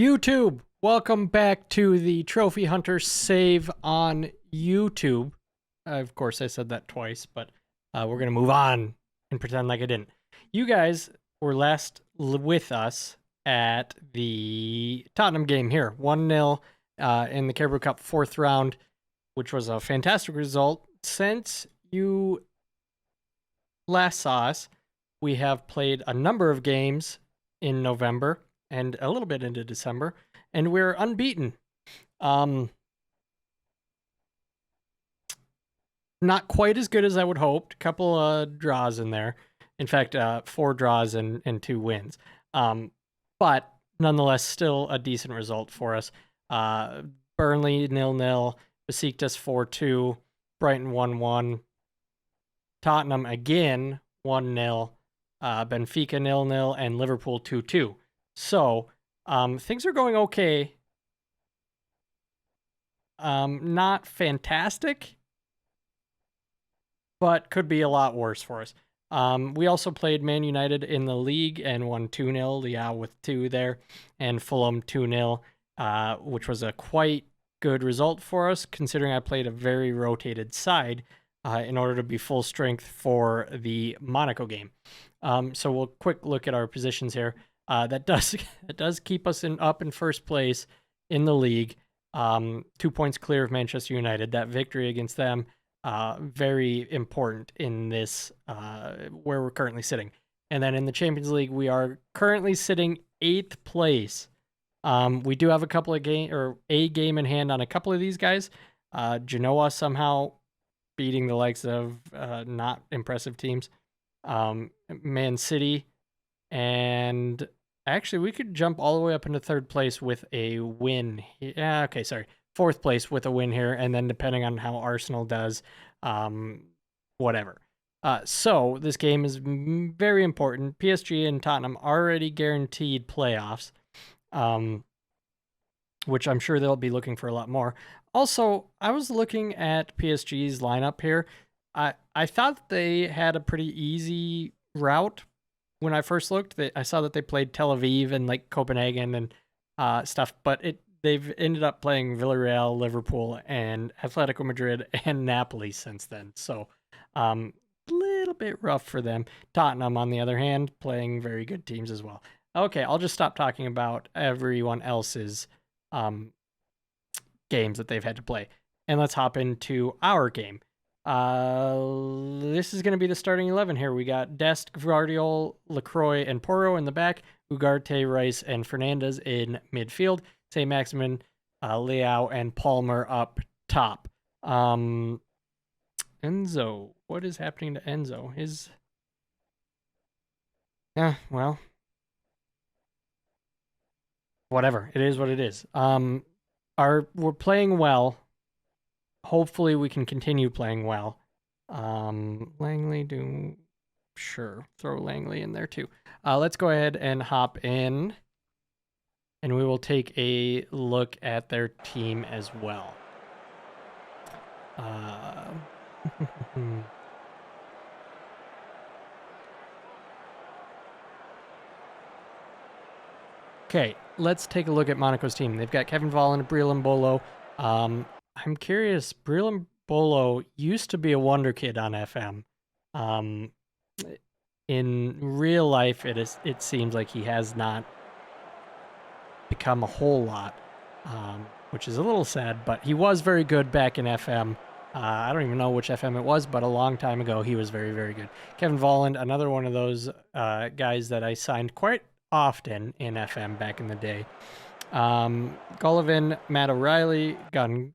YouTube, welcome back to the Trophy Hunter save on YouTube. Of course, I said that twice, but we're going to move on and pretend like I didn't. You guys were last with us at the Tottenham game here, 1-0 in the Carabao Cup 4th round, which was a fantastic result. Since you last saw us, we have played a number of games in November and a little bit into December, and we're unbeaten. Not quite as good as I would hoped. A couple of draws in there. In fact, 4 draws and 2 wins. But nonetheless, still a decent result for us. Burnley 0-0, Besiktas 4-2, Brighton 1-1, Tottenham again 1-0, Benfica 0-0, and Liverpool 2-2. So, things are going okay. Not fantastic, but could be a lot worse for us. We also played Man United in the league and won 2-0, Leao with 2 there, and Fulham 2-0, which was a quite good result for us, considering I played a very rotated side in order to be full strength for the Monaco game. So we'll quick look at our positions here. That does keep us up in first place in the league. 2 points clear of Manchester United. That victory against them, very important in this where we're currently sitting. And then in the Champions League, we are currently sitting 8th place. We do have a couple of a game in hand on a couple of these guys. Genoa somehow beating the likes of not impressive teams. Man City. And actually, we could jump all the way up into 3rd place with a win. Yeah, okay, sorry. 4th place with a win here, and then depending on how Arsenal does, whatever. So this game is very important. PSG and Tottenham already guaranteed playoffs, which I'm sure they'll be looking for a lot more. Also, I was looking at PSG's lineup here. I thought they had a pretty easy route. When I first looked, I saw that they played Tel Aviv and like Copenhagen and stuff, but they've ended up playing Villarreal, Liverpool, and Atletico Madrid and Napoli since then. So, little bit rough for them. Tottenham, on the other hand, playing very good teams as well. Okay, I'll just stop talking about everyone else's games that they've had to play, and let's hop into our game. This is going to be the starting 11 here. We got Dest, Gvardiol, Lacroix, and Porro in the back. Ugarte, Rice, and Fernandez in midfield. Say Maximin, Leao, and Palmer up top. Enzo, what is happening to Enzo? Well, whatever. It is what it is. We're playing well. Hopefully we can continue playing well. Langley, sure, throw Langley in there too. Let's go ahead and hop in, and we will take a look at their team as well. Okay, let's take a look at Monaco's team. They've got Kevin Volland, Breel Mbolo. I'm curious, Breel Mbolo used to be a wonder kid on FM. In real life, it seems like he has not become a whole lot, which is a little sad, but he was very good back in FM. I don't even know which FM it was, but a long time ago, he was very, very good. Kevin Volland, another one of those guys that I signed quite often in FM back in the day. Golovin, Matt O'Reilly, Goncalves,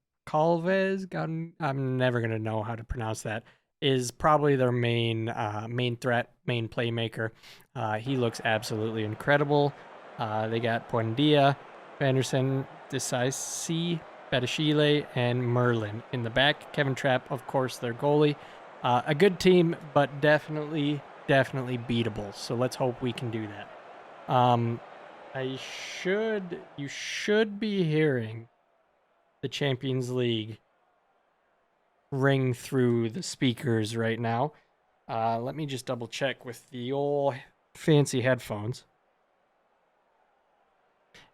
I'm never going to know how to pronounce that, is probably their main threat, main playmaker. He looks absolutely incredible. They got Buendia, Anderson, Desaisi, Badashile, and Merlin in the back. Kevin Trapp, of course, their goalie. A good team, but definitely beatable. So let's hope we can do that. You should be hearing the Champions League ring through the speakers right now. Let me just double check with the old fancy headphones.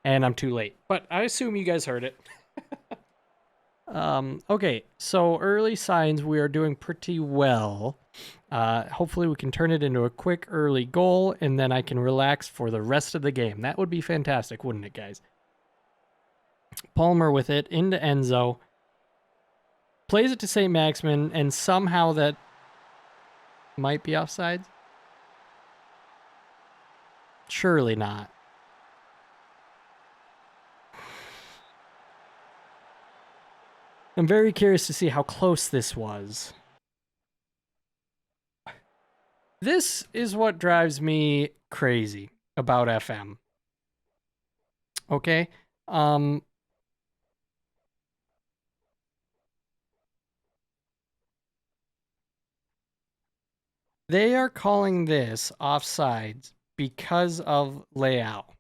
And I'm too late. But I assume you guys heard it. Okay, so early signs, we are doing pretty well. Hopefully we can turn it into a quick early goal, and then I can relax for the rest of the game. That would be fantastic, wouldn't it, guys? Palmer with it into Enzo. Plays it to St. Maximin, and somehow that might be offsides. Surely not. I'm very curious to see how close this was. This is what drives me crazy about FM. Okay? They are calling this offsides because of layout.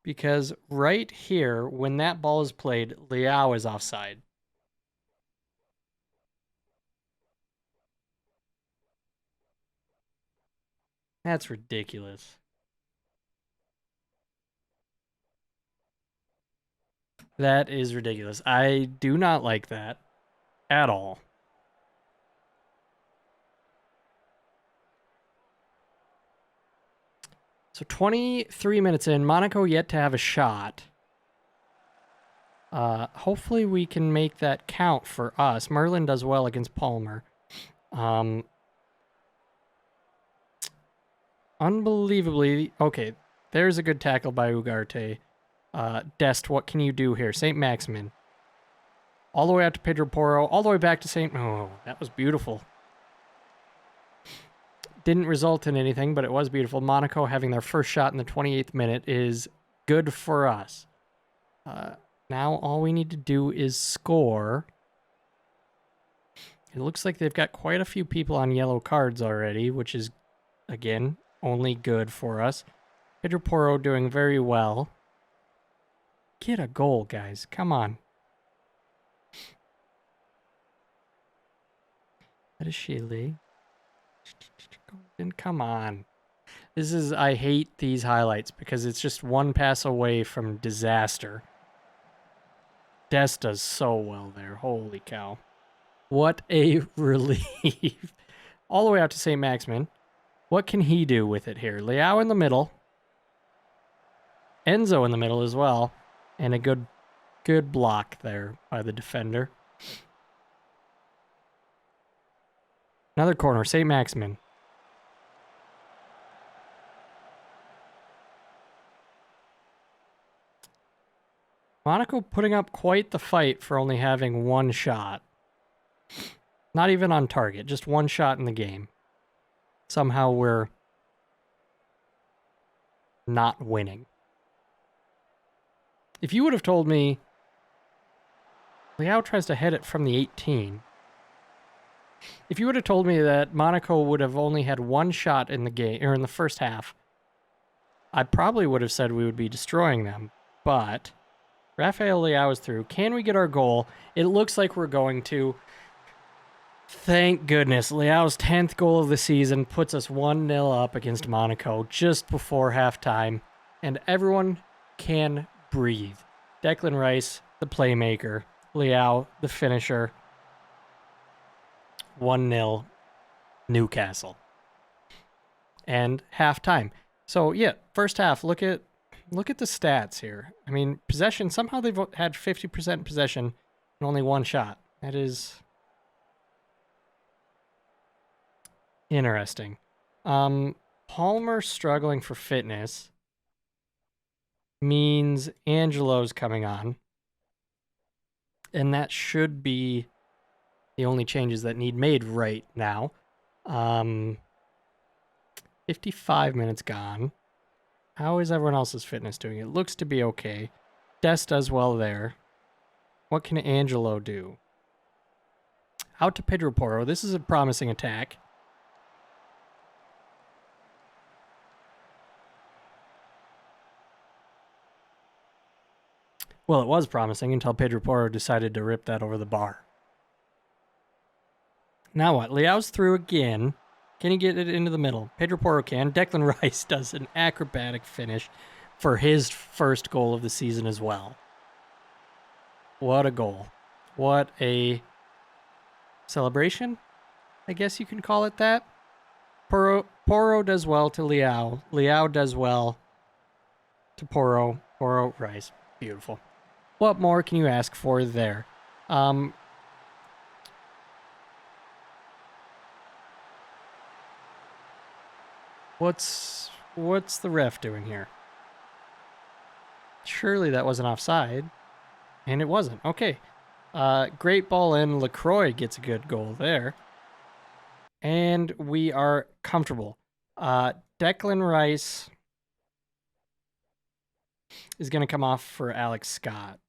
Because right here, when that ball is played, Liao is offside. That's ridiculous. That is ridiculous. I do not like that at all. So 23 minutes in, Monaco yet to have a shot. Hopefully we can make that count for us. Merlin does well against Palmer. Unbelievably, okay, there's a good tackle by Ugarte. Dest, what can you do here? St. Maximin. All the way out to Pedro Porro, all the way back to St. Oh, that was beautiful. Didn't result in anything, but it was beautiful. Monaco having their first shot in the 28th minute is good for us. Now all we need to do is score. It looks like they've got quite a few people on yellow cards already, which is, again, only good for us. Pedro Porro doing very well. Get a goal, guys. Come on. That is Shiley. Come on. This is, I hate these highlights because it's just one pass away from disaster. Des does so well there. Holy cow. What a relief. All the way out to St. Maximin. What can he do with it here? Liao in the middle. Enzo in the middle as well. And a good block there by the defender. Another corner, St. Maximin. Monaco putting up quite the fight for only having one shot. Not even on target, just one shot in the game. Somehow we're not winning. If you would have told me Liao tries to head it from the 18. If you would have told me that Monaco would have only had one shot in the game or in the first half, I probably would have said we would be destroying them. But Rafael Liao is through. Can we get our goal? It looks like we're going to. Thank goodness. Liao's 10th goal of the season puts us 1-0 up against Monaco just before halftime. And everyone can breathe. Declan Rice, the playmaker. Liao, the finisher. 1-0 Newcastle. And halftime. So, yeah, first half, look at the stats here. I mean, possession, somehow they've had 50% possession and only one shot. That is interesting. Palmer struggling for fitness means Angelo's coming on. And that should be the only changes that need made right now. 55 minutes gone. How is everyone else's fitness doing? It looks to be okay. Des does well there. What can Angelo do? Out to Pedro Porro. This is a promising attack. Well, it was promising until Pedro Porro decided to rip that over the bar. Now what? Liao's through again. Can he get it into the middle? Pedro Porro can. Declan Rice does an acrobatic finish for his first goal of the season as well. What a goal. What a celebration, I guess you can call it that. Porro does well to Leao. Leao does well to Porro. Porro, Rice. Beautiful. What more can you ask for there? What's the ref doing here? Surely that wasn't offside. And it wasn't. Okay. Great ball in. LaCroix gets a good goal there. And we are comfortable. Declan Rice is going to come off for Alex Scott.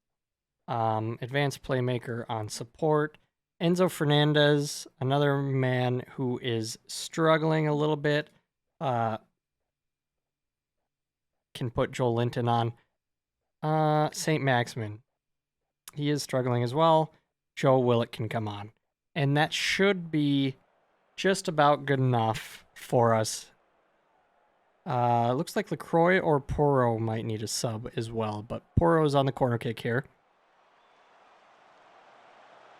Advanced playmaker on support. Enzo Fernandez, another man who is struggling a little bit, can put Joel Linton on. St. Maximin, he is struggling as well. Joe Willett can come on. And that should be just about good enough for us. Looks like LaCroix or Porro might need a sub as well, but Porro's on the corner kick here.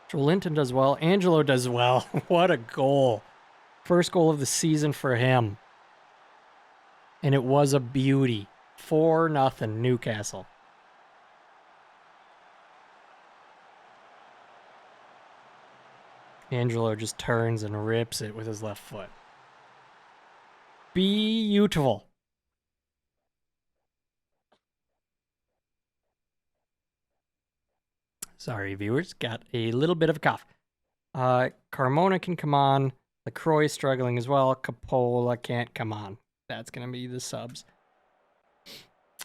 Joel Linton does well. Angelo does well. What a goal. First goal of the season for him. And it was a beauty. 4-0 Newcastle. Angelo just turns and rips it with his left foot. Beautiful. Sorry, viewers. Got a little bit of a cough. Carmona can come on. LaCroix struggling as well. Capola can't come on. That's going to be the subs.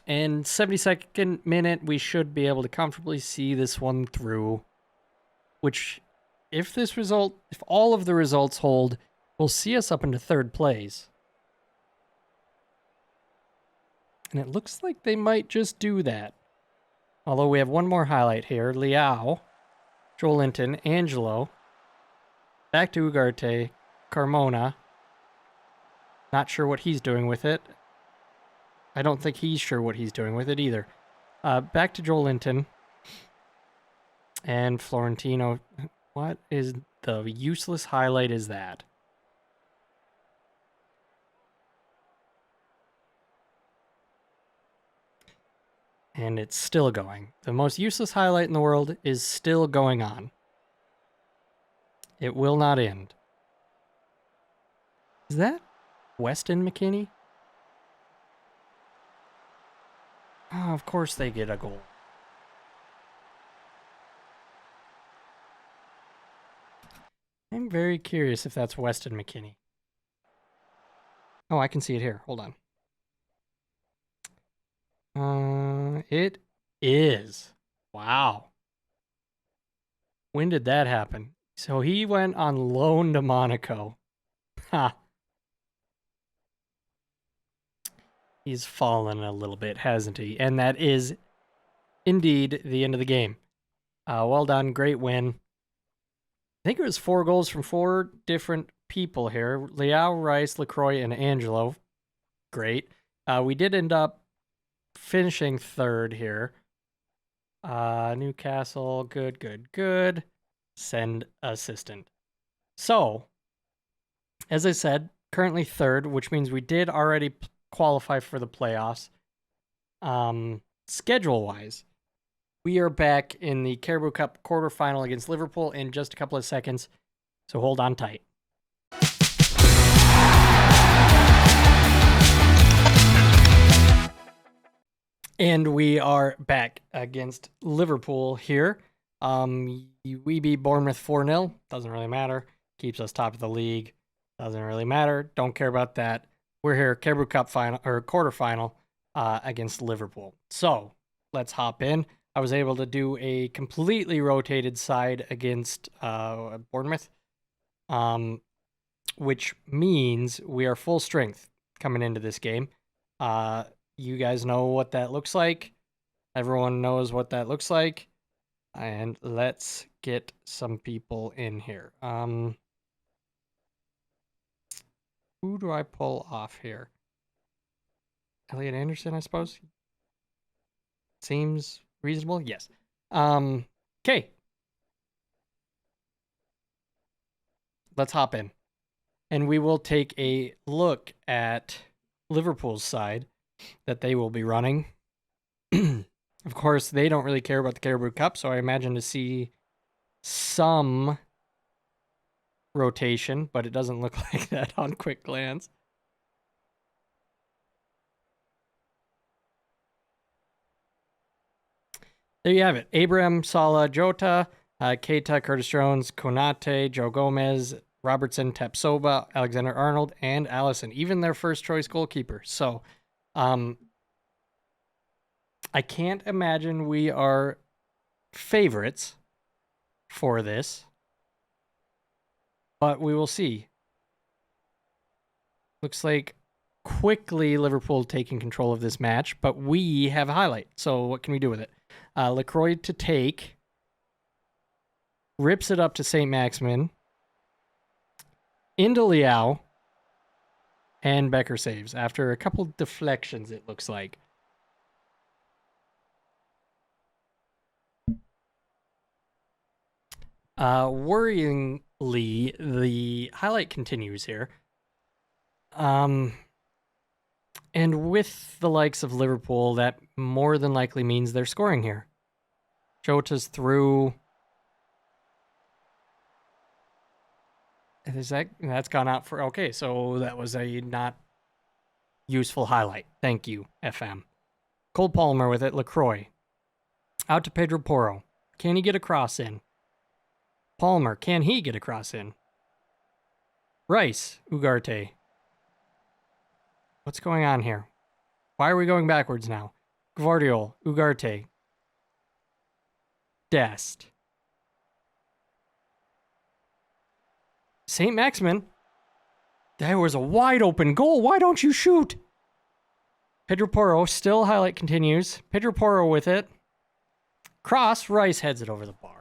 And 72nd minute, we should be able to comfortably see this one through. Which, if all of the results hold, will see us up into third place. And it looks like they might just do that. Although we have one more highlight here. Leao, Joel Linton, Angelo, back to Ugarte, Carmona. Not sure what he's doing with it. I don't think he's sure what he's doing with it either. Back to Joel Linton. And Florentino. What is the useless highlight is that? And it's still going. The most useless highlight in the world is still going on. It will not end. Is that Weston McKennie? Oh, of course they get a goal. I'm very curious if that's Weston McKennie. Oh, I can see it here. Hold on. It is. Wow. When did that happen? So he went on loan to Monaco. Ha. He's fallen a little bit, hasn't he? And that is indeed the end of the game. Well done. Great win. I think it was 4 goals from 4 different people here. Leao, Rice, LaCroix, and Angelo. Great. We did end up finishing third here. Newcastle. Good. Send assistant. So, as I said, currently third, which means we did already qualify for the playoffs. Schedule-wise, we are back in the Carabao Cup quarterfinal against Liverpool in just a couple of seconds, so hold on tight. And we are back against Liverpool here. We beat Bournemouth 4-0. Doesn't really matter. Keeps us top of the league. Doesn't really matter. Don't care about that. We're here, Carabao Cup final or quarterfinal against Liverpool. So let's hop in. I was able to do a completely rotated side against Bournemouth, which means we are full strength coming into this game. You guys know what that looks like. Everyone knows what that looks like. And let's get some people in here. Who do I pull off here? Elliot Anderson, I suppose. Seems reasonable. Yes. Okay. Let's hop in. And we will take a look at Liverpool's side that they will be running. Of course, they don't really care about the Carabao Cup, so I imagine to see some rotation, but it doesn't look like that on quick glance. There you have it. Abraham, Salah, Jota, Keita, Curtis Jones, Konate, Joe Gomez, Robertson, Tapsoba, Alexander-Arnold, and Allison. Even their first choice goalkeeper. So, I can't imagine we are favorites for this, but we will see. Looks like quickly Liverpool taking control of this match, but we have a highlight. So what can we do with it? LaCroix to take. Rips it up to St. Maximin. Into Liao. And Becker saves after a couple deflections, it looks like. Worryingly, the highlight continues here. And with the likes of Liverpool, that more than likely means they're scoring here. Jota's through. That's gone out for... Okay, so that was a not useful highlight. Thank you, FM. Cole Palmer with it. LaCroix. Out to Pedro Porro. Can he get a cross in? Palmer. Can he get a cross in? Rice. Ugarte. What's going on here? Why are we going backwards now? Gvardiol, Ugarte. Dest. St. Maximin. That was a wide open goal. Why don't you shoot? Pedro Porro, still highlight continues. Pedro Porro with it. Cross, Rice heads it over the bar.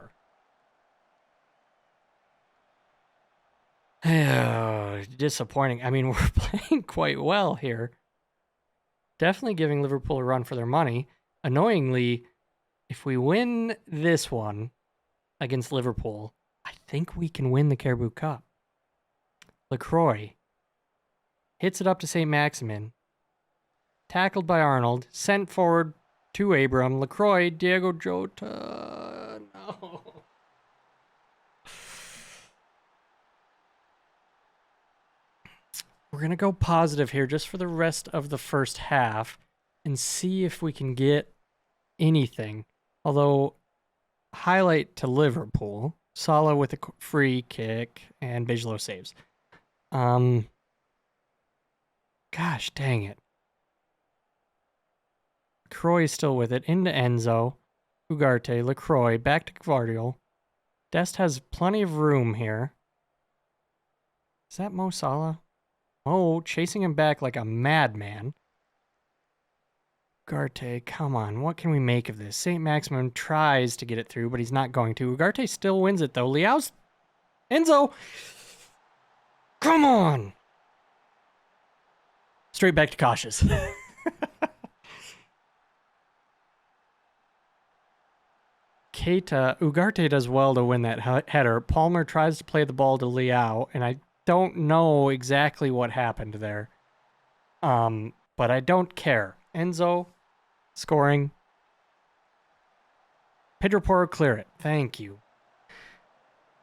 Disappointing. I mean, we're playing quite well here. Definitely giving Liverpool a run for their money. Annoyingly, if we win this one against Liverpool, I think we can win the Carabao Cup. LaCroix hits it up to St. Maximin. Tackled by Arnold. Sent forward to Abram. LaCroix, Diego Jota. No. We're going to go positive here just for the rest of the first half and see if we can get anything. Although, highlight to Liverpool. Salah with a free kick and Bigelow saves. Gosh, dang it. Croy is still with it. Into Enzo. Ugarte. LaCroix. Back to Gvardiol. Dest has plenty of room here. Is that Mo Salah? Oh, chasing him back like a madman. Ugarte, come on. What can we make of this? St. Maximin tries to get it through, but he's not going to. Ugarte still wins it, though. Liao's... Enzo! Come on! Straight back to cautious. Keita, Ugarte does well to win that header. Palmer tries to play the ball to Liao, and I don't know exactly what happened there. But I don't care. Enzo scoring. Pedro Porro clear it. Thank you.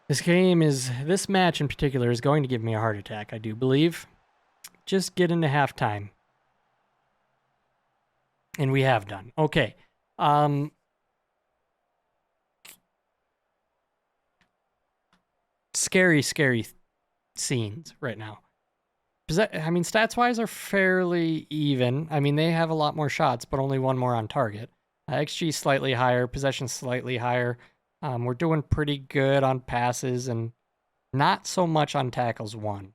This match in particular is going to give me a heart attack, I do believe. Just get into halftime. And we have done. Okay. Scary scenes right now. I mean, stats-wise are fairly even. I mean, they have a lot more shots, but only one more on target. XG slightly higher, possession slightly higher. We're doing pretty good on passes and not so much on tackles won.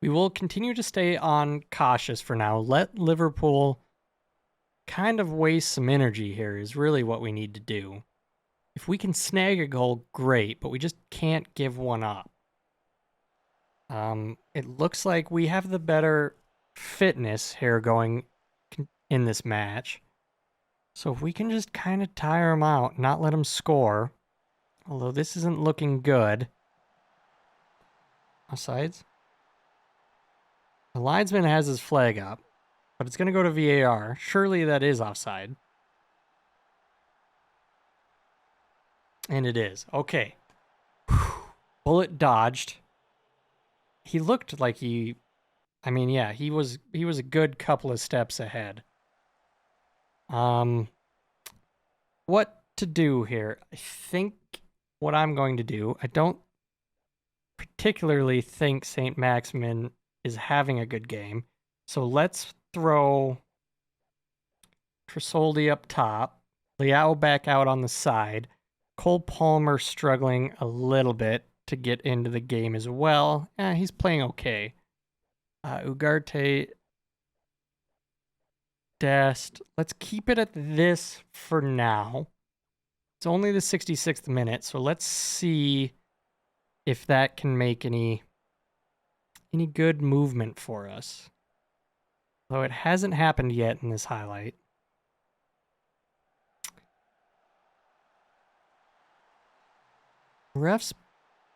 We will continue to stay on cautious for now. Let Liverpool kind of waste some energy here is really what we need to do. If we can snag a goal, great, but we just can't give one up. It looks like we have the better fitness here going in this match. So if we can just kind of tire him out, not let him score, although this isn't looking good. Offsides? The linesman has his flag up, but it's going to go to VAR. Surely that is offside. And it is. Okay. Bullet dodged. He looked like he was a good couple of steps ahead. What to do here? I think what I'm going to do, I don't particularly think St. Maximin is having a good game. So let's throw Tresoldi up top, Liao back out on the side, Cole Palmer struggling a little bit to get into the game as well. He's playing okay. Ugarte, Dest. Let's keep it at this for now. It's only the 66th minute, so let's see if that can make any good movement for us. Though it hasn't happened yet in this highlight. Ref's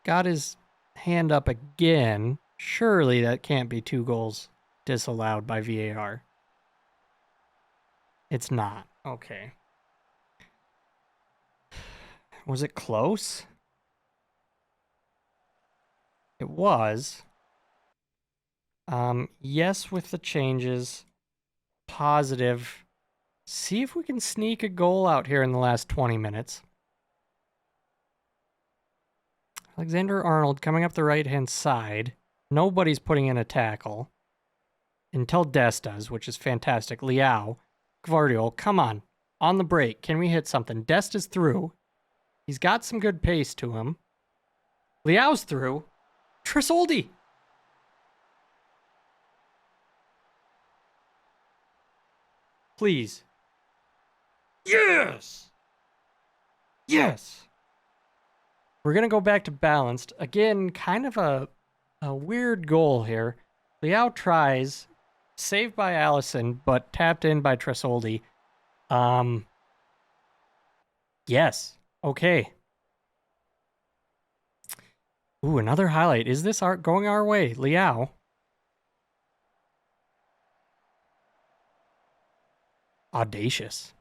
got his hand up again. Surely that can't be 2 goals disallowed by VAR. It's not. Okay. Was it close? It was. Yes, with the changes. Positive. See if we can sneak a goal out here in the last 20 minutes. Alexander-Arnold coming up the right-hand side. Nobody's putting in a tackle. Until Dest does, which is fantastic. Liao. Gvardiol, come on. On the break. Can we hit something? Dest is through. He's got some good pace to him. Liao's through. Tresoldi. Please. Yes! Yes! We're going to go back to balanced. Again, kind of a weird goal here. Liao tries. Saved by Allison, but tapped in by Tresoldi. Yes. Okay. Ooh, another highlight. Is this going our way? Liao. Audacious.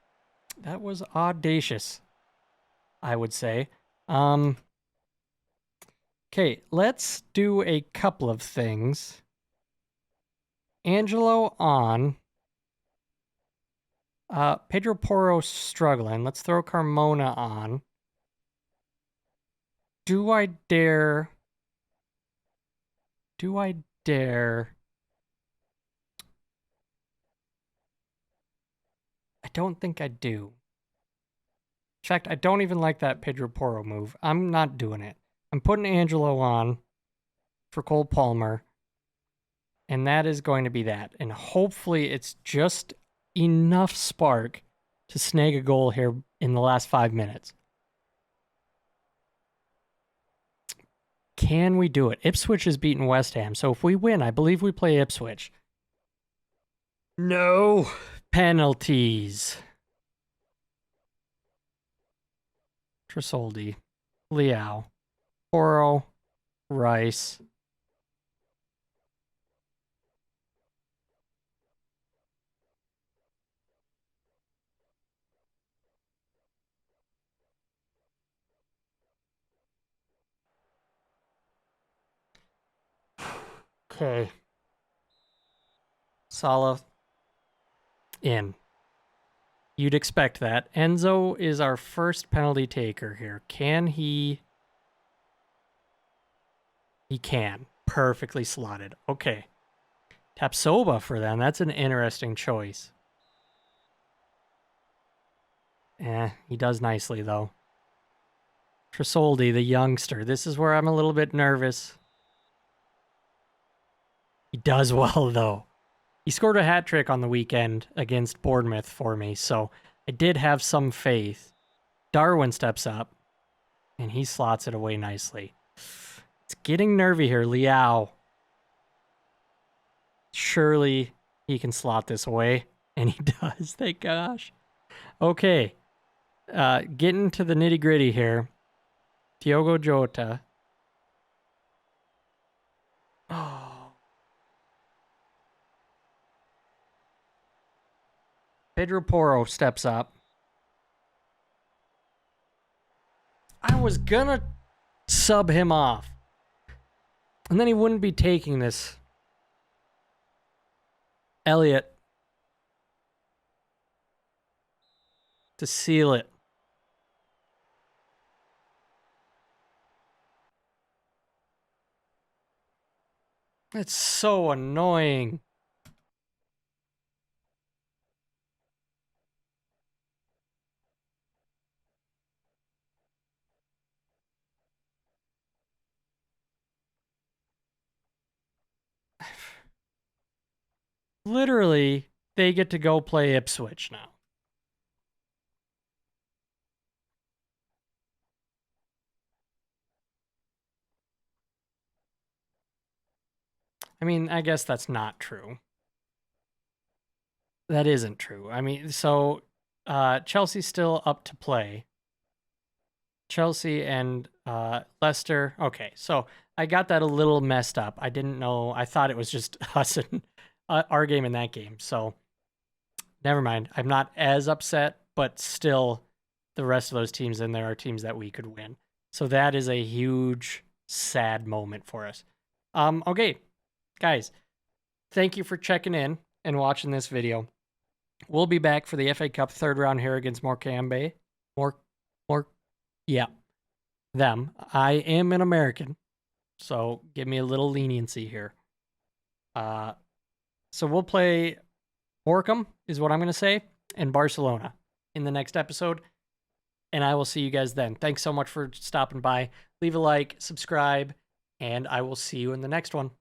That was audacious, I would say. Okay, let's do a couple of things. Angelo on. Pedro Porro struggling. Let's throw Carmona on. Do I dare? I don't think I do. In fact, I don't even like that Pedro Porro move. I'm not doing it. I'm putting Angelo on for Cole Palmer. And that is going to be that. And hopefully it's just enough spark to snag a goal here in the last 5 minutes. Can we do it? Ipswich has beaten West Ham. So if we win, I believe we play Ipswich. No penalties. Tresoldi, Liao, Porro, Rice. Okay. Salah in. You'd expect that. Enzo is our first penalty taker here. Can he? He can. Perfectly slotted. Okay. Tapsoba for them. That's an interesting choice. He does nicely, though. Tresoldi, the youngster. This is where I'm a little bit nervous. He does well, though. He scored a hat trick on the weekend against Bournemouth for me, so I did have some faith. Darwin steps up, and he slots it away nicely. It's getting nervy here, Liao. Surely he can slot this away, and he does, thank gosh. Okay, getting to the nitty-gritty here. Diogo Jota. Oh. Pedro Porro steps up. I was gonna sub him off. And then he wouldn't be taking this. Elliott to seal it. It's so annoying. Literally, they get to go play Ipswich now. I mean, I guess that's not true. That isn't true. I mean, so Chelsea's still up to play. Chelsea and Leicester. Okay, so I got that a little messed up. I didn't know. I thought it was just us and our game in that game. So never mind. I'm not as upset, but still, the rest of those teams in there are teams that we could win. So that is a huge, sad moment for us. Okay, guys, thank you for checking in and watching this video. We'll be back for the FA Cup third round here against Morecambe. Yeah, them. I am an American, so give me a little leniency here. So we'll play Morecambe, is what I'm going to say, and Barcelona in the next episode. And I will see you guys then. Thanks so much for stopping by. Leave a like, subscribe, and I will see you in the next one.